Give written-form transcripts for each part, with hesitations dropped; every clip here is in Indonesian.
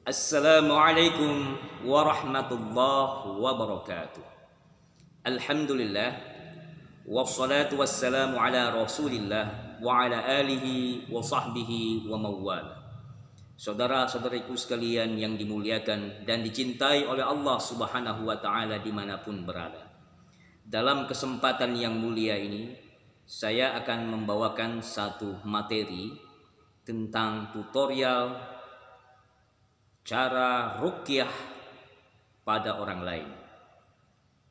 Assalamualaikum warahmatullahi wabarakatuh. Alhamdulillah wassalatu wassalamu ala Rasulillah wa ala alihi wa sahbihi wa mawwala. Saudara-saudariku sekalian yang dimuliakan dan dicintai oleh Allah Subhanahu wa taala dimanapun berada. Dalam kesempatan yang mulia ini, saya akan membawakan satu materi tentang tutorial cara ruqyah pada orang lain,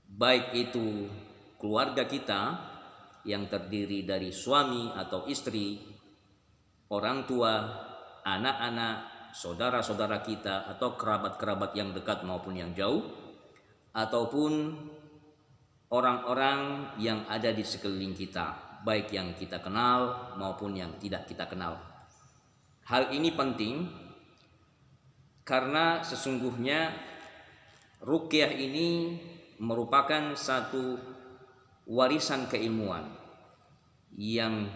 baik itu keluarga kita yang terdiri dari suami atau istri, orang tua, anak-anak, saudara-saudara kita, atau kerabat-kerabat yang dekat maupun yang jauh, ataupun orang-orang yang ada di sekeliling kita, baik yang kita kenal maupun yang tidak kita kenal. Hal ini penting karena sesungguhnya ruqyah ini merupakan satu warisan keilmuan yang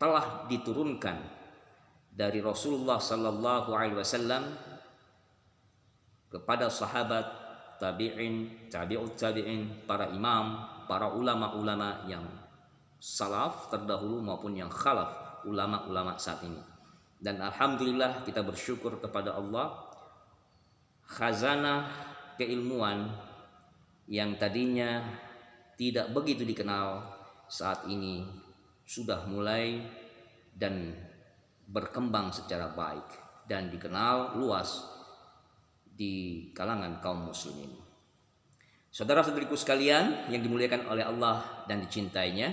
telah diturunkan dari Rasulullah sallallahu alaihi wasallam kepada sahabat, tabi'in, tabi'ut tabi'in, para imam, para ulama-ulama yang salaf terdahulu maupun yang khalaf, ulama-ulama saat ini. Dan alhamdulillah kita bersyukur kepada Allah, khazanah keilmuan yang tadinya tidak begitu dikenal saat ini sudah mulai dan berkembang secara baik dan dikenal luas di kalangan kaum muslimin. Saudara-saudariku sekalian yang dimuliakan oleh Allah dan dicintainya,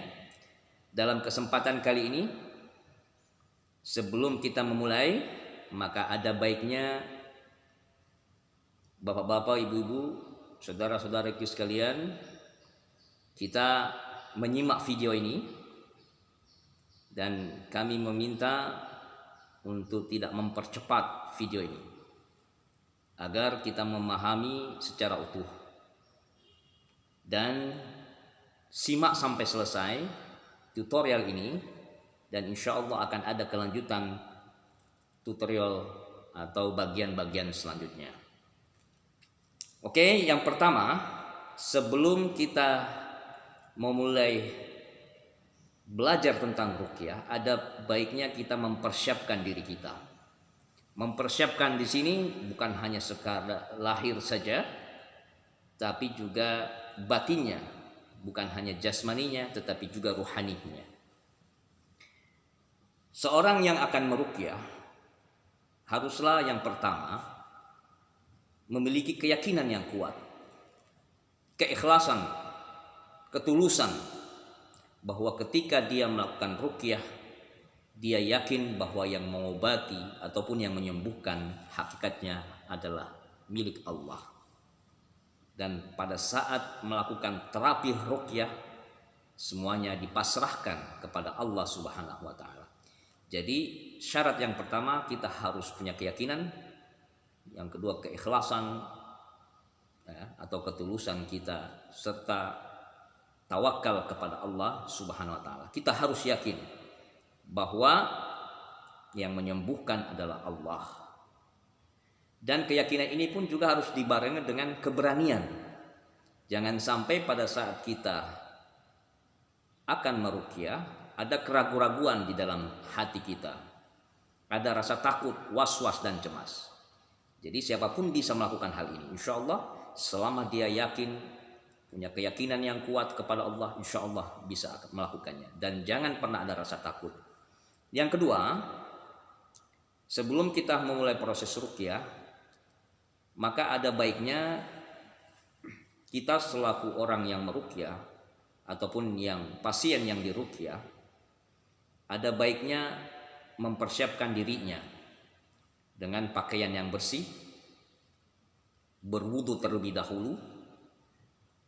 dalam kesempatan kali ini, sebelum kita memulai, maka ada baiknya bapak-bapak, ibu-ibu, saudara-saudaraku sekalian, kita menyimak video ini, dan kami meminta untuk tidak mempercepat video ini agar kita memahami secara utuh, dan simak sampai selesai tutorial ini. Dan insya Allah akan ada kelanjutan tutorial atau bagian-bagian selanjutnya. Oke, yang pertama, sebelum kita memulai belajar tentang ruqyah, ada baiknya kita mempersiapkan diri kita. Mempersiapkan di sini bukan hanya sekadar lahir saja, tapi juga batinnya, bukan hanya jasmaninya, tetapi juga ruhaninya. Seorang yang akan meruqyah haruslah yang pertama memiliki keyakinan yang kuat, keikhlasan, ketulusan, bahwa ketika dia melakukan ruqyah, dia yakin bahwa yang mengobati ataupun yang menyembuhkan hakikatnya adalah milik Allah. Dan pada saat melakukan terapi ruqyah, semuanya dipasrahkan kepada Allah Subhanahu wa taala. Jadi syarat yang pertama, kita harus punya keyakinan. Yang kedua, keikhlasan atau ketulusan kita, serta tawakal kepada Allah Subhanahu wa taala. Kita harus yakin bahwa yang menyembuhkan adalah Allah. Dan keyakinan ini pun juga harus dibarengi dengan keberanian. Jangan sampai pada saat kita akan meruqyah ada keraguan-raguan di dalam hati kita, ada rasa takut, was-was dan cemas. Jadi siapapun bisa melakukan hal ini, insya Allah, selama dia yakin, punya keyakinan yang kuat kepada Allah, insya Allah bisa melakukannya. Dan jangan pernah ada rasa takut. Yang kedua, sebelum kita memulai proses ruqyah, maka ada baiknya kita selaku orang yang meruqyah ataupun yang pasien yang diruqyah, ada baiknya mempersiapkan dirinya dengan pakaian yang bersih, berwudu terlebih dahulu.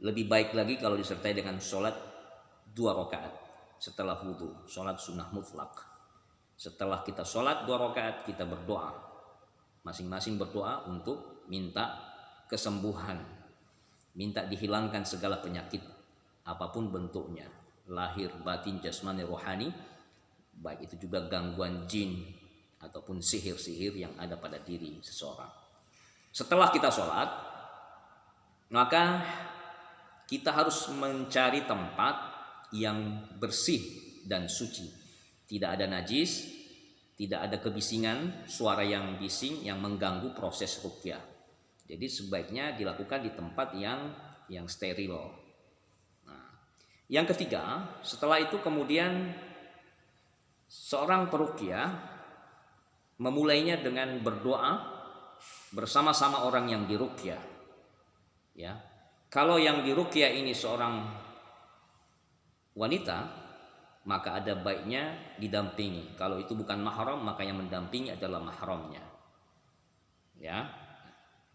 Lebih baik lagi kalau disertai dengan sholat 2 rakaat setelah wudu, sholat sunnah mutlak. Setelah kita sholat 2 rakaat, kita berdoa, masing-masing berdoa untuk minta kesembuhan, minta dihilangkan segala penyakit apapun bentuknya, lahir, batin, jasmani, rohani, baik itu juga gangguan jin ataupun sihir-sihir yang ada pada diri seseorang. Setelah kita sholat, maka kita harus mencari tempat yang bersih dan suci. Tidak ada najis, tidak ada kebisingan, suara yang bising yang mengganggu proses ruqyah. Jadi sebaiknya dilakukan di tempat yang steril. Nah, yang ketiga, setelah itu kemudian seorang peruqyah memulainya dengan berdoa bersama-sama orang yang diruqyah. Ya. Kalau yang diruqyah ini seorang wanita, maka ada baiknya didampingi. Kalau itu bukan mahram, maka yang mendampingi adalah mahramnya. Ya.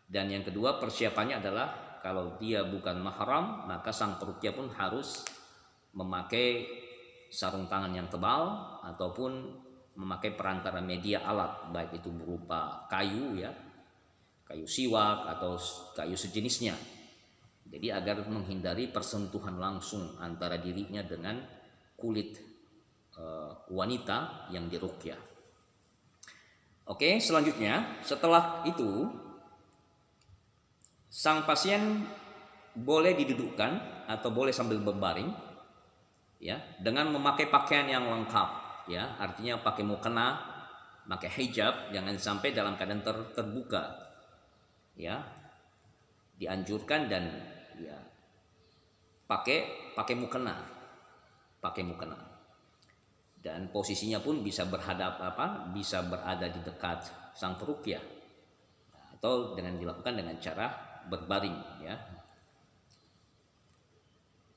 Dan yang kedua, persiapannya adalah kalau dia bukan mahram, maka sang peruqyah pun harus memakai sarung tangan yang tebal ataupun memakai perantara media alat, baik itu berupa kayu, ya, kayu siwak atau kayu sejenisnya. Jadi agar menghindari persentuhan langsung antara dirinya dengan kulit wanita yang diruqyah. Oke, selanjutnya setelah itu sang pasien boleh didudukkan atau boleh sambil berbaring, ya, dengan memakai pakaian yang lengkap, ya, artinya pakai mukena, pakai hijab, jangan sampai dalam keadaan terbuka, ya, dianjurkan dan ya pakai mukena, dan posisinya pun bisa bisa berada di dekat sang peruqyah atau dilakukan dengan cara berbaring, ya.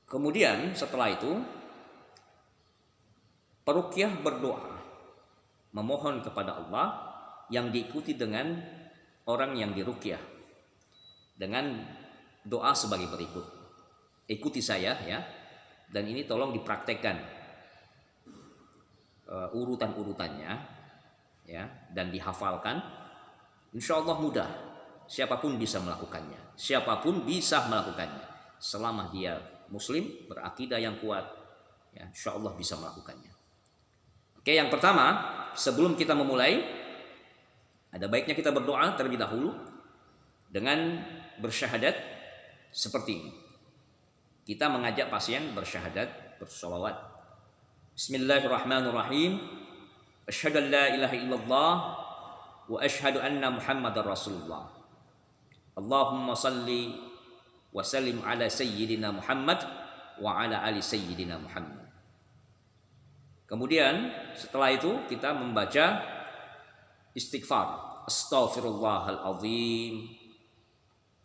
Kemudian setelah itu peruqyah berdoa memohon kepada Allah yang diikuti dengan orang yang diruqyah dengan doa sebagai berikut. Ikuti saya, ya. Dan ini tolong dipraktekkan urutan-urutannya, ya, dan dihafalkan. Insya Allah mudah. Siapapun bisa melakukannya. Siapapun bisa melakukannya. Selama dia muslim, berakidah yang kuat, ya, insya Allah bisa melakukannya. Oke, yang pertama, sebelum kita memulai, ada baiknya kita berdoa terlebih dahulu dengan bersyahadat seperti ini. Kita mengajak pasien bersyahadat, bersolawat. Bismillahirrahmanirrahim. Asyhadu an la ilaha illallah wa asyhadu anna Muhammadar Rasulullah. Allahumma salli wa sallim ala sayyidina Muhammad wa ala ali sayyidina Muhammad. Kemudian setelah itu kita membaca istighfar. Astaghfirullahal azim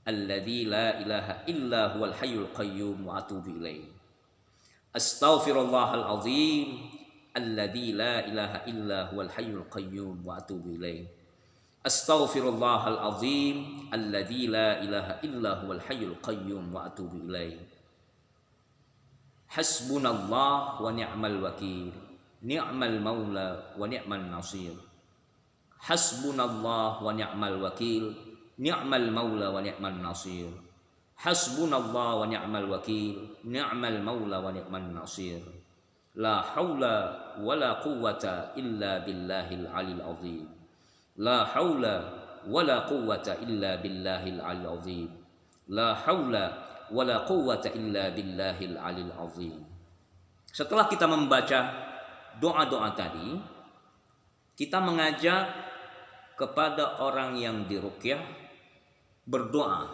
alladzi la ilaha illa huwal hayyul qayyum wa atubu ilaih. Astaghfirullahal azim alladzi la ilaha illa huwal hayyul qayyum wa atubu ilaih. Astaghfirullahal azim alladzi la ilaha illa huwal hayyul qayyum wa atubu ilaih. Hasbunallah wa ni'mal wakil. Ni'mal maula wa ni'mal nasir. Hasbunallah wa ni'mal wakil. Ni'mal maula wa ni'mal nasir. Hasbunallah wa ni'mal wakil. Ni'mal maula wa ni'mal nasir. La haula wa la quwwata illa billahil alil azim. La haula wa la quwwata illa billahil alil azim. La haula wa la quwwata illa billahil alil azim. Setelah kita membaca doa-doa tadi, kita mengajak kepada orang yang diruqyah berdoa,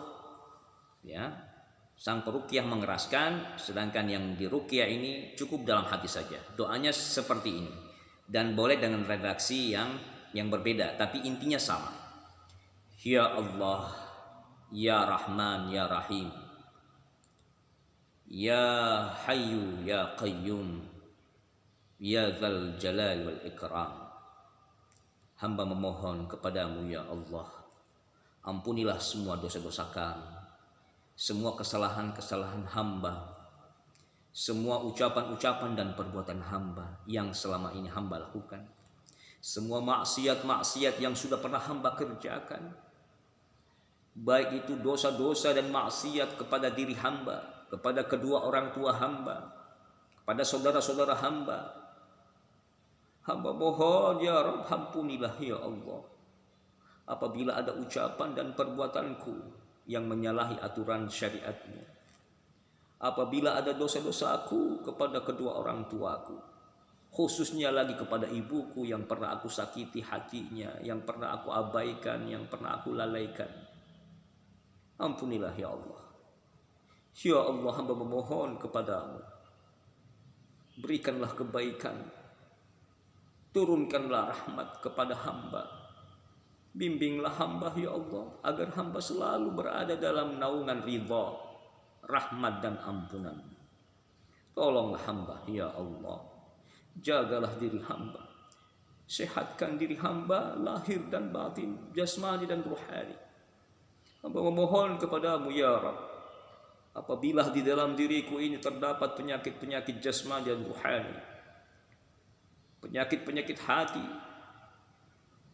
ya. Sang peruqyah mengeraskan, sedangkan yang diruqyah ini cukup dalam hati saja. Doanya seperti ini dan boleh dengan redaksi yang berbeda, tapi intinya sama. Ya Allah, ya Rahman, ya Rahim, ya Hayyu, ya Qayyum, ya Dzal Jalal wal Ikram. Hamba memohon kepadamu ya Allah, ampunilah semua dosa-dosa kami, semua kesalahan-kesalahan hamba, semua ucapan-ucapan dan perbuatan hamba yang selama ini hamba lakukan, semua maksiat-maksiat yang sudah pernah hamba kerjakan, baik itu dosa-dosa dan maksiat kepada diri hamba, kepada kedua orang tua hamba, kepada saudara-saudara hamba, Hamba mohon ya Rabb, ampunilah ya Allah apabila ada ucapan dan perbuatanku yang menyalahi aturan syariatmu. Apabila ada dosa-dosaku kepada kedua orang tuaku, khususnya lagi kepada ibuku yang pernah aku sakiti hatinya, yang pernah aku abaikan, yang pernah aku lalaikan. Ampunilah ya Allah. Ya Allah, hamba memohon kepadamu, berikanlah kebaikan, turunkanlah rahmat kepada hamba, bimbinglah hamba ya Allah, agar hamba selalu berada dalam naungan ridha, rahmat dan ampunan. Tolonglah hamba ya Allah, jagalah diri hamba, sehatkan diri hamba lahir dan batin, jasmani dan ruhani. Hamba memohon kepadamu ya Rabb, apabila di dalam diriku ini terdapat penyakit-penyakit jasmani dan ruhani, penyakit-penyakit hati,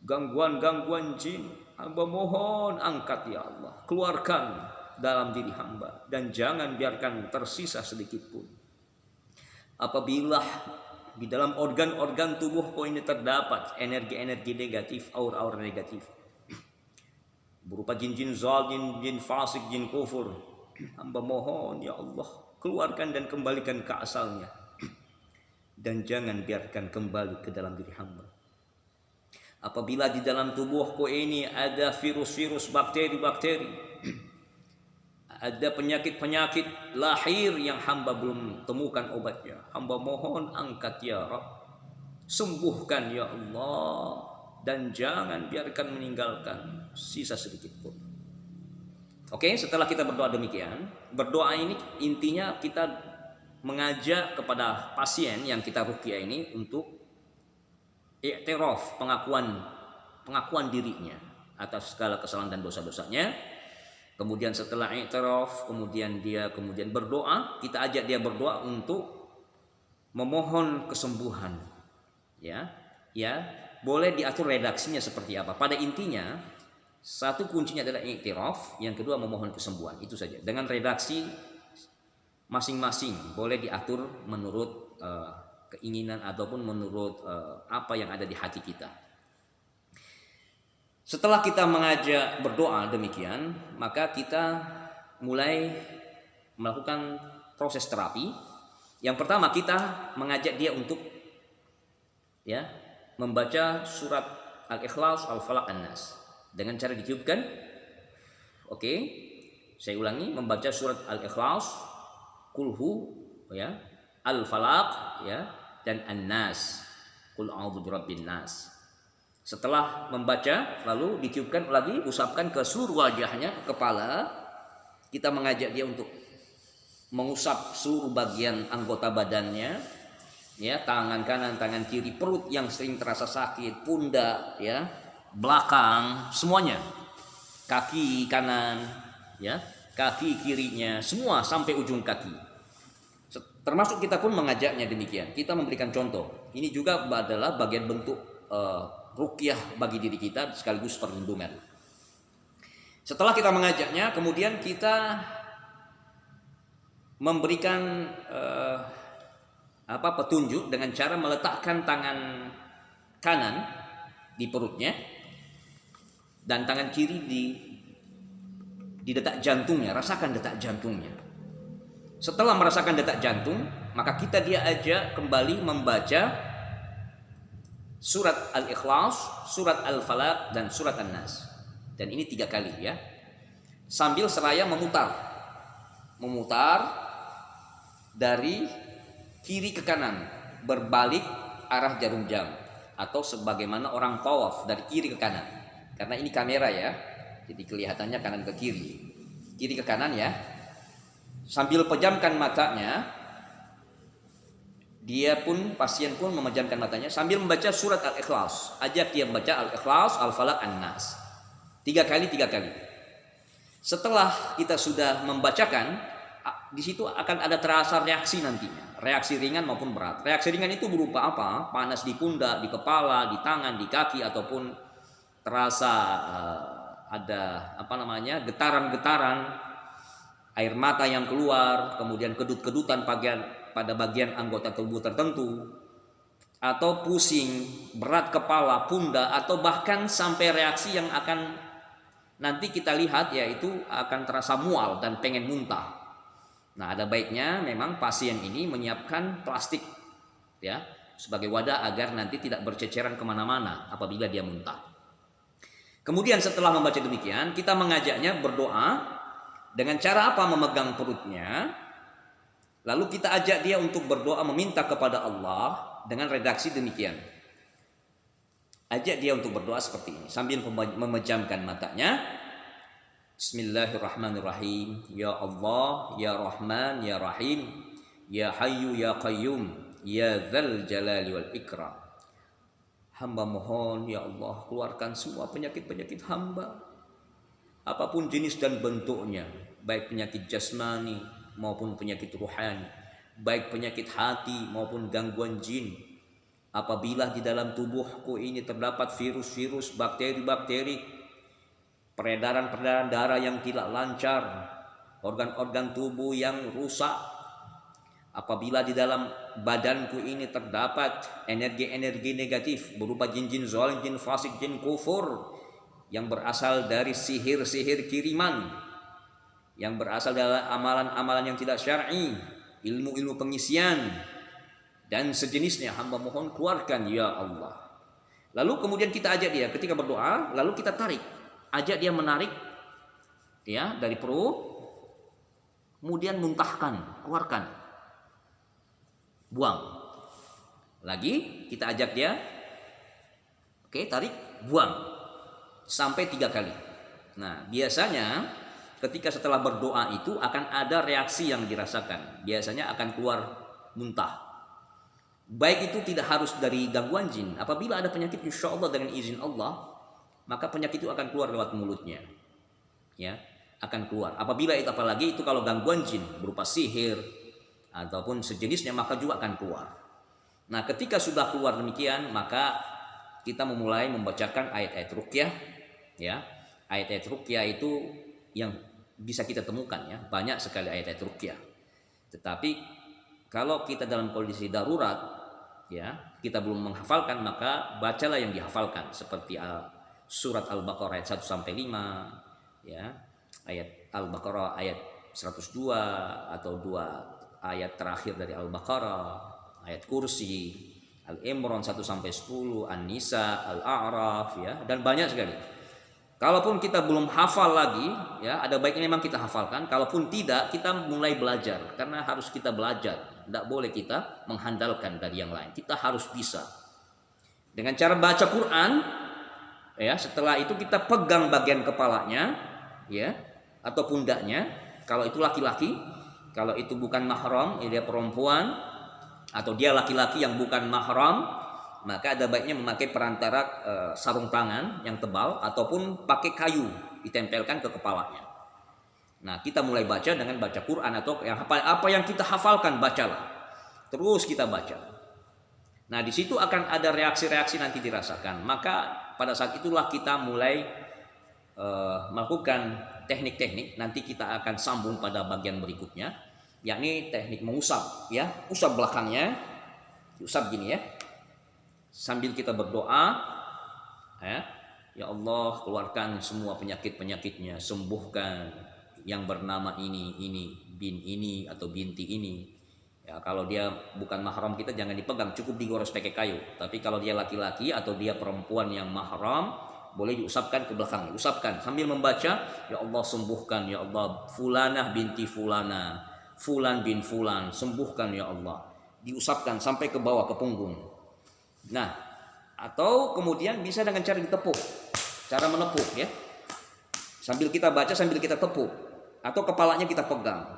gangguan-gangguan jin, hamba mohon angkat ya Allah, keluarkan dalam diri hamba, dan jangan biarkan tersisa sedikit pun. Apabila di dalam organ-organ tubuhku ini terdapat energi-energi negatif, aura-aura negatif, berupa jin-jin zalim, jin fasik, jin kufur, hamba mohon ya Allah, keluarkan dan kembalikan ke asalnya, dan jangan biarkan kembali ke dalam diri hamba. Apabila di dalam tubuhku ini ada virus-virus, bakteri-bakteri, ada penyakit-penyakit lahir yang hamba belum temukan obatnya, hamba mohon angkat ya Rabb, sembuhkan ya Allah, dan jangan biarkan meninggalkan sisa sedikit pun. Oke, setelah kita berdoa demikian, berdoa ini intinya kita mengajak kepada pasien yang kita ruqyah ini untuk i'tiraf, pengakuan dirinya atas segala kesalahan dan dosa-dosanya. Kemudian setelah i'tiraf, kemudian dia berdoa, kita ajak dia berdoa untuk memohon kesembuhan. Ya, boleh diatur redaksinya seperti apa. Pada intinya, satu kuncinya adalah i'tiraf, yang kedua memohon kesembuhan. Itu saja. Dengan redaksi masing-masing boleh diatur menurut keinginan ataupun menurut apa yang ada di hati kita. Setelah kita mengajak berdoa demikian, maka kita mulai melakukan proses terapi. Yang pertama, kita mengajak dia untuk membaca surat Al-Ikhlas, Al-Falaq, An-Nas dengan cara ditiupkan. Oke, saya ulangi, membaca surat Al-Ikhlas, Kulhu, Al-Falaq, dan An-Nas, Qul a'udzu birabbin nas. Setelah membaca, lalu ditiupkan lagi, usapkan ke seluruh wajahnya, ke kepala. Kita mengajak dia untuk mengusap seluruh bagian anggota badannya, tangan kanan, tangan kiri, perut yang sering terasa sakit, pundak, belakang, semuanya, kaki kanan, kaki kirinya, semua sampai ujung kaki. Termasuk kita pun mengajaknya demikian. Kita memberikan contoh. Ini juga adalah bagian bentuk ruqyah bagi diri kita sekaligus perlindungan. Setelah kita mengajaknya, kemudian kita memberikan petunjuk dengan cara meletakkan tangan kanan di perutnya dan tangan kiri di detak jantungnya. Rasakan detak jantungnya. Setelah merasakan detak jantung, maka dia ajak kembali membaca surat Al-Ikhlas, surat Al-Falaq, dan surat An-Nas. Dan ini 3 kali sambil seraya memutar dari kiri ke kanan, berbalik arah jarum jam, atau sebagaimana orang tawaf dari kiri ke kanan. Karena ini kamera jadi kelihatannya kanan ke kiri ke kanan Sambil pejamkan matanya, pasien pun memejamkan matanya sambil membaca surat Al-Ikhlas. Ajak dia membaca Al-Ikhlas, Al-Falaq, An-Nas 3 kali. Setelah kita sudah membacakan, di situ akan ada terasa reaksi nantinya, reaksi ringan maupun berat. Reaksi ringan itu berupa apa? Panas di pundak, di kepala, di tangan, di kaki, ataupun terasa ada getaran-getaran, air mata yang keluar, kemudian kedut-kedutan pada bagian anggota tubuh tertentu. atau pusing, berat kepala, pundak, atau bahkan sampai reaksi yang akan nanti kita lihat, yaitu akan terasa mual dan pengen muntah. Nah, ada baiknya memang pasien ini menyiapkan plastik ya sebagai wadah agar nanti tidak berceceran kemana-mana apabila dia muntah. Kemudian setelah membaca demikian, kita mengajaknya berdoa dengan cara apa? Memegang perutnya. Lalu kita ajak dia untuk berdoa meminta kepada Allah dengan redaksi demikian. Ajak dia untuk berdoa seperti ini sambil memejamkan matanya. Bismillahirrahmanirrahim. Ya Allah, ya Rahman, ya Rahim, ya Hayyu, ya Qayyum, ya Dzal Jalali wal Ikram. Hamba mohon ya Allah, keluarkan semua penyakit-penyakit hamba, apapun jenis dan bentuknya, baik penyakit jasmani maupun penyakit ruhani, baik penyakit hati maupun gangguan jin. Apabila di dalam tubuhku ini terdapat virus-virus, bakteri-bakteri, peredaran darah yang tidak lancar, organ-organ tubuh yang rusak, apabila di dalam badanku ini terdapat energi-energi negatif berupa jin-jin zalim, jin fasik, jin kufur yang berasal dari sihir-sihir kiriman, yang berasal dari amalan-amalan yang tidak syar'i, ilmu-ilmu pengisian dan sejenisnya, hamba mohon keluarkan ya Allah. Lalu kemudian kita ajak dia ketika berdoa, lalu kita tarik, ajak dia menarik ya dari perut, kemudian muntahkan, keluarkan, buang. Lagi kita ajak dia, oke, tarik, buang sampai 3 kali. Nah, biasanya ketika setelah berdoa itu akan ada reaksi yang dirasakan. Biasanya akan keluar muntah. Baik itu tidak harus dari gangguan jin. Apabila ada penyakit, insya Allah dengan izin Allah, maka penyakit itu akan keluar lewat mulutnya. Ya, akan keluar. Apabila itu, apalagi itu kalau gangguan jin berupa sihir ataupun sejenisnya, maka juga akan keluar. Nah, ketika sudah keluar demikian, maka kita memulai membacakan ayat-ayat ruqyah. Ya, ayat-ayat ruqyah itu yang bisa kita temukan ya, banyak sekali ayat-ayat ruqyah. Tetapi kalau kita dalam kondisi darurat ya, kita belum menghafalkan, maka bacalah yang dihafalkan seperti surat Al-Baqarah ayat 1 sampai 5 ya, ayat Al-Baqarah ayat 102 atau 2 ayat terakhir dari Al-Baqarah, ayat Kursi, Al-Imran 1 sampai 10, An-Nisa, Al-A'raf ya, dan banyak sekali. Kalaupun kita belum hafal lagi ya, ada baiknya memang kita hafalkan. Kalaupun tidak, kita mulai belajar, karena harus kita belajar. Tidak boleh kita mengandalkan dari yang lain. Kita harus bisa. Dengan cara baca Quran ya, setelah itu kita pegang bagian kepalanya ya, atau pundaknya kalau itu laki-laki. Kalau itu bukan mahram, ya dia perempuan, atau dia laki-laki yang bukan mahram, maka ada baiknya memakai perantara sarung tangan yang tebal ataupun pakai kayu ditempelkan ke kepalanya. Nah, kita mulai baca dengan baca Quran atau apa yang kita hafalkan, bacalah. Terus kita baca. Nah, di situ akan ada reaksi-reaksi nanti dirasakan. Maka pada saat itulah kita mulai melakukan teknik-teknik. Nanti kita akan sambung pada bagian berikutnya, yakni teknik mengusap ya, usap belakangnya, usap gini ya. Sambil kita berdoa ya Allah, keluarkan semua penyakit-penyakitnya, sembuhkan yang bernama ini, bin ini atau binti ini ya. Kalau dia bukan mahram kita jangan dipegang, cukup digores pakai kayu. Tapi kalau dia laki-laki atau dia perempuan yang mahram, boleh diusapkan ke belakang, usapkan sambil membaca ya Allah sembuhkan ya Allah fulanah binti fulana, fulan bin fulan, sembuhkan ya Allah. Diusapkan sampai ke bawah, ke punggung. Nah, atau kemudian bisa dengan cara ditepuk, cara menepuk ya, sambil kita baca sambil kita tepuk, atau kepalanya kita pegang.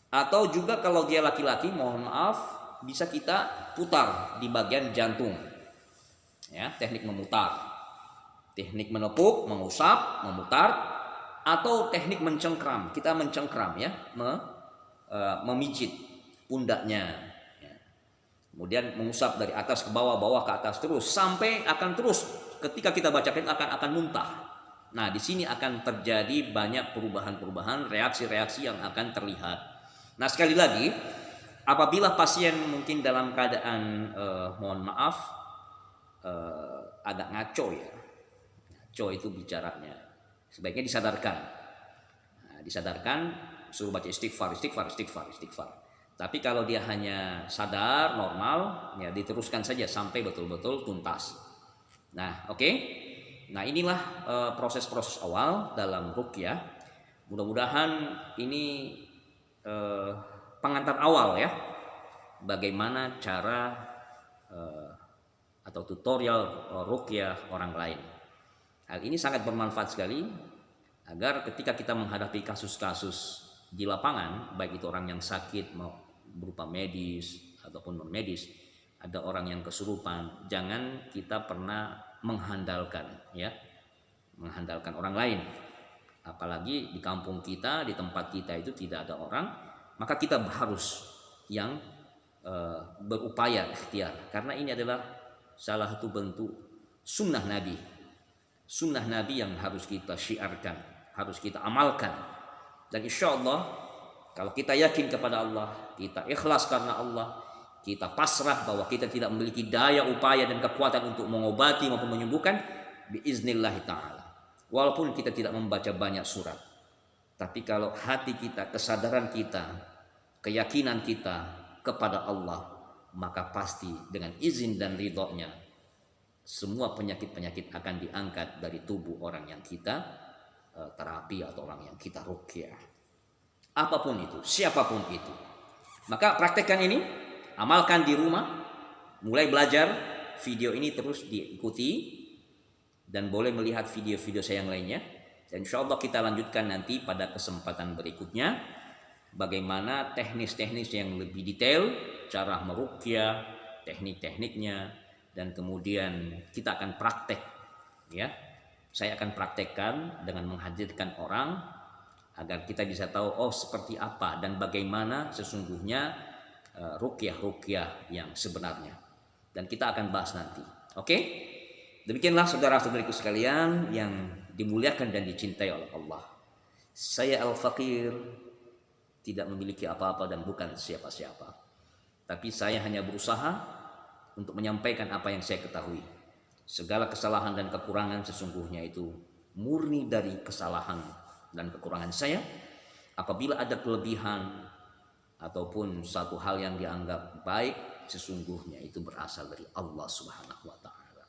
Atau juga kalau dia laki-laki, mohon maaf, bisa kita putar di bagian jantung ya, teknik memutar, teknik menepuk, mengusap, memutar, atau teknik mencengkram, kita mencengkram ya, memijit pundaknya. Kemudian mengusap dari atas ke bawah, bawah ke atas, terus sampai akan terus ketika kita bacakan akan muntah. Nah, di sini akan terjadi banyak perubahan-perubahan, reaksi-reaksi yang akan terlihat. Nah, sekali lagi, Apabila pasien mungkin dalam keadaan mohon maaf agak ngaco ya, ngaco itu bicaranya, sebaiknya disadarkan. Nah, disadarkan, suruh baca istighfar, istighfar, istighfar, istighfar. Tapi kalau dia hanya sadar normal, ya diteruskan saja sampai betul-betul tuntas. Nah, oke. Nah, inilah proses-proses awal dalam ruqyah. Mudah-mudahan ini pengantar awal ya, bagaimana cara atau tutorial ruqyah orang lain. Hal ini sangat bermanfaat sekali agar ketika kita menghadapi kasus-kasus di lapangan, baik itu orang yang sakit berupa medis ataupun non medis, ada orang yang kesurupan, jangan kita pernah mengandalkan orang lain. Apalagi di kampung kita, di tempat kita itu tidak ada orang, maka kita harus yang berupaya ikhtiar, karena ini adalah salah satu bentuk sunnah Nabi yang harus kita syiarkan, harus kita amalkan. Dan insya Allah kalau kita yakin kepada Allah, kita ikhlas karena Allah, kita pasrah bahwa kita tidak memiliki daya upaya dan kekuatan untuk mengobati maupun menyembuhkan, biiznillah ta'ala, walaupun kita tidak membaca banyak surat, tapi kalau hati kita, kesadaran kita, keyakinan kita kepada Allah, maka pasti dengan izin dan ridhonya semua penyakit-penyakit akan diangkat dari tubuh orang yang kita terapi atau orang yang kita ruqyah. Apapun itu, siapapun itu, maka praktekkan ini, amalkan di rumah, mulai belajar. Video ini terus diikuti dan boleh melihat video-video saya yang lainnya. Dan insya Allah kita lanjutkan nanti pada kesempatan berikutnya, bagaimana teknis-teknis yang lebih detail, cara meruqyah, teknik-tekniknya, dan kemudian kita akan praktek ya. Saya akan praktekkan dengan menghadirkan orang agar kita bisa tahu seperti apa dan bagaimana sesungguhnya ruqyah yang sebenarnya. Dan kita akan bahas nanti. Oke? Demikianlah saudara-saudariku sekalian yang dimuliakan dan dicintai oleh Allah. Saya Al-Faqir, tidak memiliki apa-apa dan bukan siapa-siapa. Tapi saya hanya berusaha untuk menyampaikan apa yang saya ketahui. Segala kesalahan dan kekurangan sesungguhnya itu murni dari kesalahan dan kekurangan saya. Apabila ada kelebihan ataupun satu hal yang dianggap baik, sesungguhnya itu berasal dari Allah Subhanahu wa Ta'ala.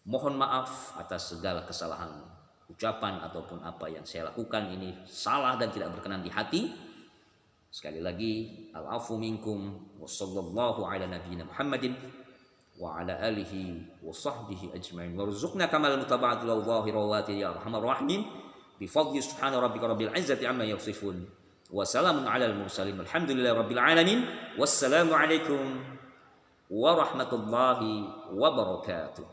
Mohon maaf atas segala kesalahan ucapan ataupun apa yang saya lakukan ini salah dan tidak berkenan di hati. Sekali lagi, al-afu minkum wa sallallahu ala nabiyyina Muhammadin wa ala alihi wa sahbihi ajma'in warzuqna kamal mutaba'atil zahirati ya arhamar rahimin bi fadli subhana rabbika rabbil izzati amma yasifun wa salamun alal mursalin walhamdulillahi rabbil alamin. Wassalamu alaikum warahmatullahi wabarakatuh.